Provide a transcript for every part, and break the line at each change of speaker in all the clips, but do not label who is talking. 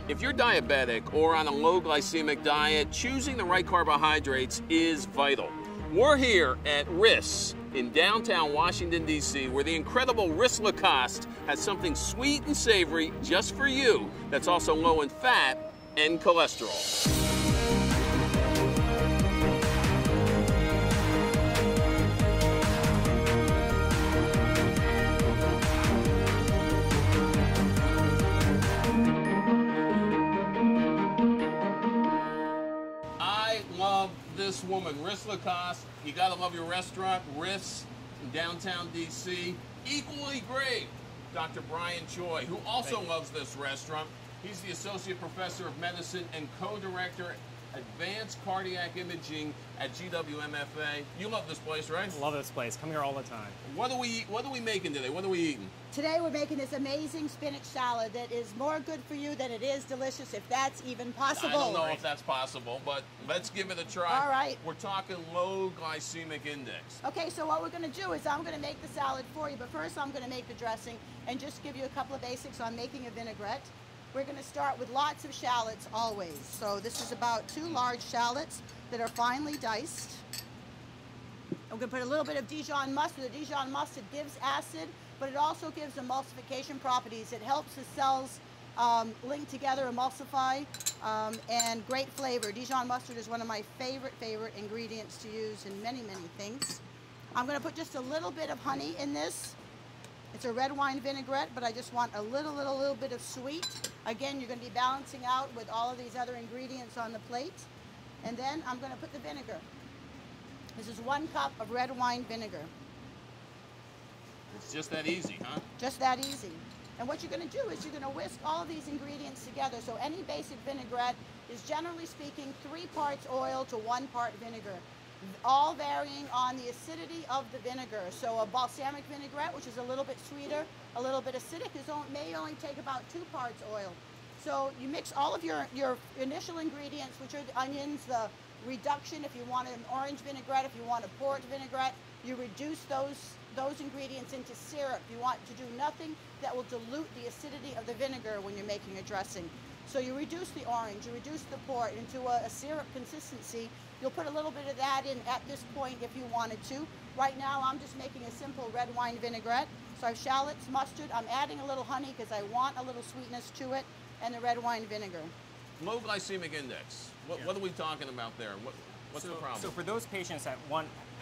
If you're diabetic or on a low glycemic diet, choosing the right carbohydrates is vital. We're here at Ris in downtown Washington, D.C., where the incredible Ris Lacoste has something sweet and savory just for you that's also low in fat and cholesterol. This woman, Ris Lacoste. You gotta love your restaurant, Ris, in downtown DC. Equally great, Dr. Brian Choi, who also loves this restaurant. He's the Associate Professor of Medicine and Co-Director, Advanced Cardiac Imaging at GWMFA. You love this place, right?
Love this place. Come here all the time.
What are we making today? What are we eating?
Today we're making this amazing spinach salad that is more good for you than it is delicious, if that's even possible.
I don't know if that's possible, but let's give it a try.
All right.
We're talking low glycemic index.
Okay, so what we're going to do is I'm going to make the salad for you, but first I'm going to make the dressing and just give you a couple of basics on making a vinaigrette. We're going to start with lots of shallots always. So this is about 2 large shallots that are finely diced. I'm going to put a little bit of Dijon mustard. The Dijon mustard gives acid, but it also gives emulsification properties. It helps the cells link together, emulsify, and great flavor. Dijon mustard is one of my favorite ingredients to use in many, many things. I'm going to put just a little bit of honey in this. It's a red wine vinaigrette, but I just want a little bit of sweet. Again, you're going to be balancing out with all of these other ingredients on the plate. And then I'm going to put the vinegar. This is 1 cup of red wine vinegar.
It's just that easy, huh?
Just that easy. And what you're going to do is you're going to whisk all of these ingredients together. So any basic vinaigrette is, generally speaking, 3 parts oil to 1 part vinegar, all varying on the acidity of the vinegar. So a balsamic vinaigrette, which is a little bit sweeter, a little bit acidic, may only take about 2 parts oil. So you mix all of your initial ingredients, which are the onions, the reduction, if you want an orange vinaigrette, if you want a port vinaigrette, you reduce those ingredients into syrup. You want to do nothing that will dilute the acidity of the vinegar when you're making a dressing. So you reduce the orange, you reduce the port into a syrup consistency. You'll put a little bit of that in at this point if you wanted to. Right now I'm just making a simple red wine vinaigrette. So I have shallots, mustard, I'm adding a little honey because I want a little sweetness to it, and the red wine vinegar.
Low glycemic index. What are we talking about there? What's the problem?
So for those patients that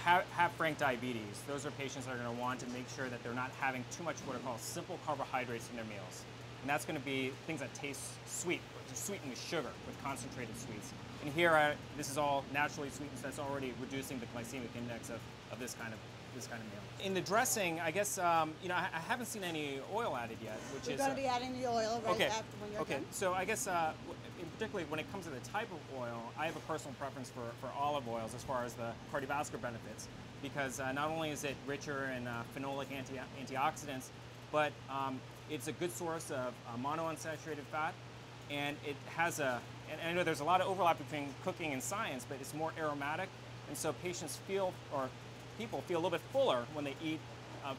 have frank diabetes, those are patients that are going to want to make sure that they're not having too much what are called simple carbohydrates in their meals. And that's going to be things that taste sweet, sweetened with sugar, with concentrated sweets. And here, this is all naturally sweetened, so that's already reducing the glycemic index of this kind of meal. In the dressing, I guess, I haven't seen any oil added yet, which
We're going to be adding the oil right after when you're done.
So I guess, particularly when it comes to the type of oil, I have a personal preference for olive oils as far as the cardiovascular benefits, because not only is it richer in phenolic antioxidants, but it's a good source of monounsaturated fat, and it has and I know there's a lot of overlap between cooking and science, but it's more aromatic, and so people feel a little bit fuller when they eat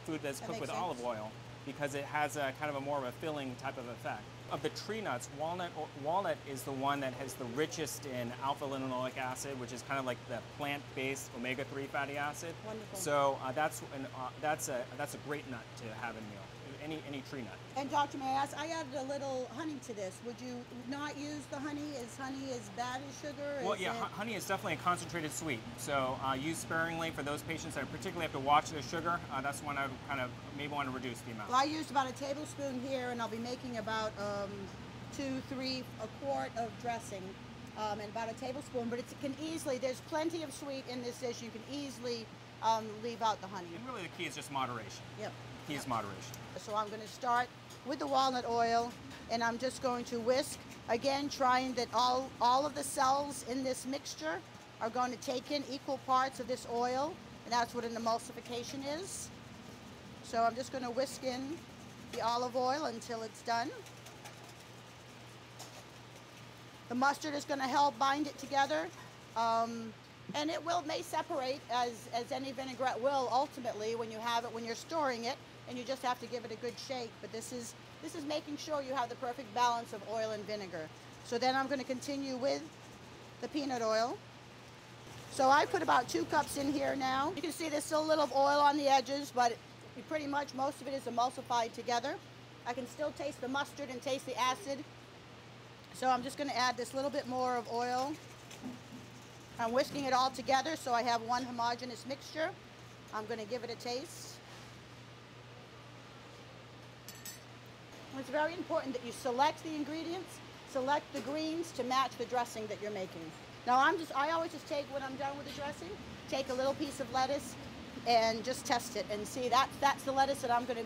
food that's cooked with olive oil, because it has a kind of a more of a filling type of effect. Of the tree nuts, walnut is the one that has the richest in alpha-linoleic acid, which is kind of like the plant-based omega-3 fatty acid.
Wonderful.
So that's a great nut to have in a meal. Any tree nut.
And Doctor, may I ask, I added a little honey to this. Would you not use the honey? Is honey as bad as sugar?
Well, yeah, honey is definitely a concentrated sweet. So use sparingly for those patients that particularly have to watch their sugar. That's one I would kind of maybe want to reduce the amount.
Well, I used about a tablespoon here, and I'll be making about 2, 3, a quart of dressing, and about a tablespoon. But there's plenty of sweet in this dish. You can easily leave out the honey.
And really the key is just moderation.
Yep.
The key is moderation.
So I'm going to start with the walnut oil, and I'm just going to whisk, again trying that all of the cells in this mixture are going to take in equal parts of this oil, and that's what an emulsification is. So I'm just going to whisk in the olive oil until it's done. The mustard is going to help bind it together, and it may separate as any vinaigrette will ultimately when you have it, when you're storing it, and you just have to give it a good shake. But this is This is making sure you have the perfect balance of oil and vinegar. So then I'm going to continue with the peanut oil. So I put about 2 cups in here now. You can see there's still a little oil on the edges, but pretty much most of it is emulsified together. I can still taste the mustard and taste the acid. So I'm just going to add this little bit more of oil. I'm whisking it all together so I have one homogeneous mixture. I'm going to give it a taste. It's very important that you select the ingredients, select the greens to match the dressing that you're making. Now I always just take, when I'm done with the dressing, take a little piece of lettuce and just test it and see that's the lettuce that I'm going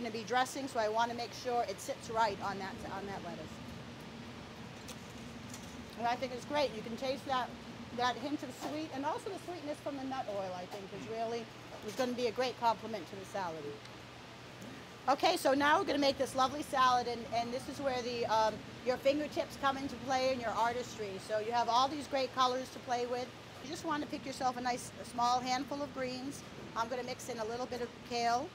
to be dressing, so I want to make sure it sits right on that lettuce. And I think it's great. You can taste that hint of sweet, and also the sweetness from the nut oil, I think, is going to be a great complement to the salad. Okay, so now we're going to make this lovely salad, and this is where your fingertips come into play and your artistry. So you have all these great colors to play with. You just want to pick yourself a small handful of greens. I'm going to mix in a little bit of kale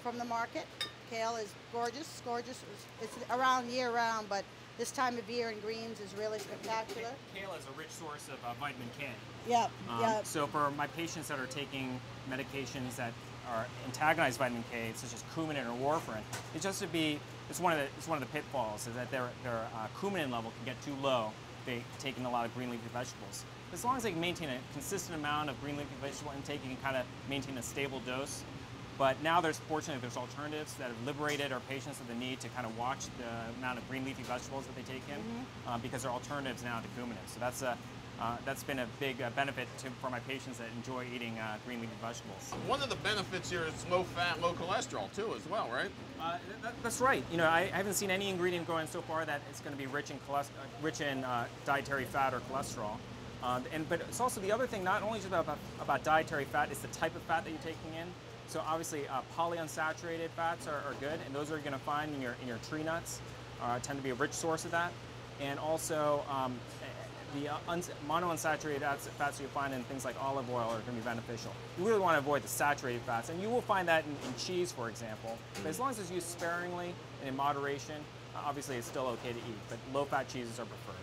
from the market. Kale is gorgeous, gorgeous. It's around year-round, but this time of year in greens is really spectacular.
Kale is a rich source of vitamin K.
Yeah, yeah.
So for my patients that are taking medications that are antagonize vitamin K, such as coumarin or warfarin, it's one of the pitfalls is that their coumarin level can get too low. They taking a lot of green leafy vegetables. As long as they can maintain a consistent amount of green leafy vegetable intake, you can kind of maintain a stable dose. But now fortunately there's alternatives that have liberated our patients of the need to kind of watch the amount of green leafy vegetables that they take in, because there are alternatives now to coumarin. So that's been a big benefit for my patients that enjoy eating green leafy vegetables.
One of the benefits here is low fat, low cholesterol too, as well, right?
That's right. You know, I haven't seen any ingredient going so far that it's going to be rich in dietary fat or cholesterol. But it's also the other thing. Not only just about dietary fat, it's the type of fat that you're taking in. So obviously, polyunsaturated fats are good, and those are going to find in your tree nuts. Tend to be a rich source of that, and also the monounsaturated fats you find in things like olive oil are going to be beneficial. You really want to avoid the saturated fats, and you will find that in cheese, for example. But as long as it's used sparingly and in moderation, obviously it's still okay to eat. But low-fat cheeses are preferred.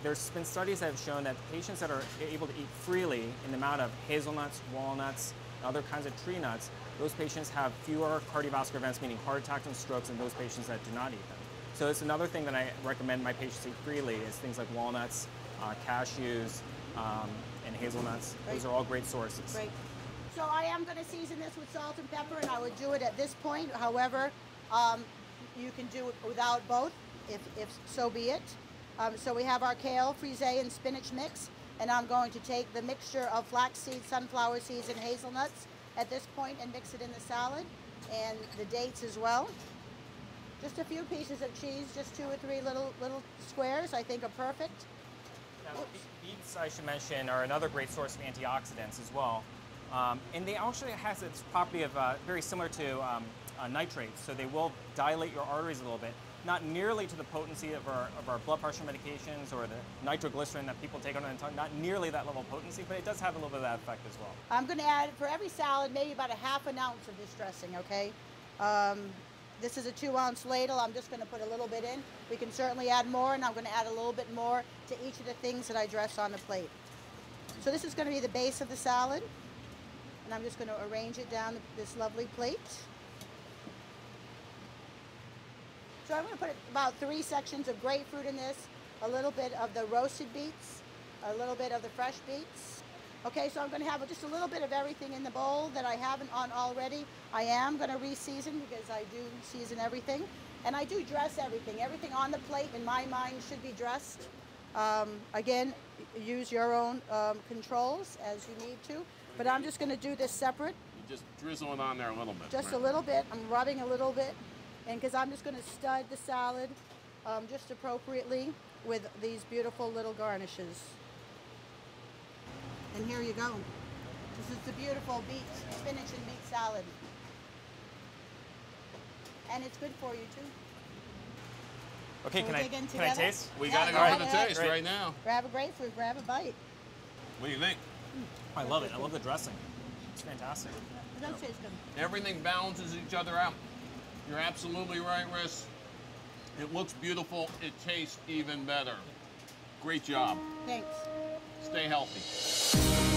There's been studies that have shown that patients that are able to eat freely in the amount of hazelnuts, walnuts, other kinds of tree nuts, those patients have fewer cardiovascular events, meaning heart attacks and strokes, than those patients that do not eat them. So it's another thing that I recommend my patients eat freely is things like walnuts, cashews, and hazelnuts.
Great.
Those are all great sources.
Great. So I am going to season this with salt and pepper, and I would do it at this point. However, you can do it without both, if so be it. So we have our kale, frisee, and spinach mix. And I'm going to take the mixture of flax seeds, sunflower seeds, and hazelnuts at this point and mix it in the salad, and the dates as well. Just a few pieces of cheese, just 2 or 3 little squares, I think are perfect.
Now, beets, I should mention, are another great source of antioxidants as well. And they actually has its property of very similar to nitrates, so they will dilate your arteries a little bit. Not nearly to the potency of our blood pressure medications or the nitroglycerin that people take on the tongue, not nearly that level of potency, but it does have a little bit of that effect as well. I'm
going to add, for every salad, maybe about a ½ ounce of this dressing, okay? This is a 2-ounce ladle. I'm just going to put a little bit in. We can certainly add more, and I'm going to add a little bit more to each of the things that I dress on the plate. So this is going to be the base of the salad, and I'm just going to arrange it down this lovely plate. So I'm going to put about 3 sections of grapefruit in this, a little bit of the roasted beets, a little bit of the fresh beets. Okay, so I'm going to have just a little bit of everything in the bowl that I haven't on already. I am going to re-season because I do season everything. And I do dress everything. Everything on the plate, in my mind, should be dressed. Again, use your own controls as you need to. But I'm just going to do this separate.
You just drizzle it on there a little bit.
Just a little bit. I'm rubbing a little bit. And because I'm just going to stud the salad just appropriately with these beautiful little garnishes. And here you go. This is the beautiful spinach and beet salad. And it's good for you too.
Okay,
so
can I taste?
We got to go for the taste right now.
Grab a grapefruit, grab a bite.
What do you think?
I love it. I love the dressing. It's fantastic.
It does taste good.
Everything balances each other out. You're absolutely right, Ris. It looks beautiful. It tastes even better. Great job.
Thanks.
Stay healthy.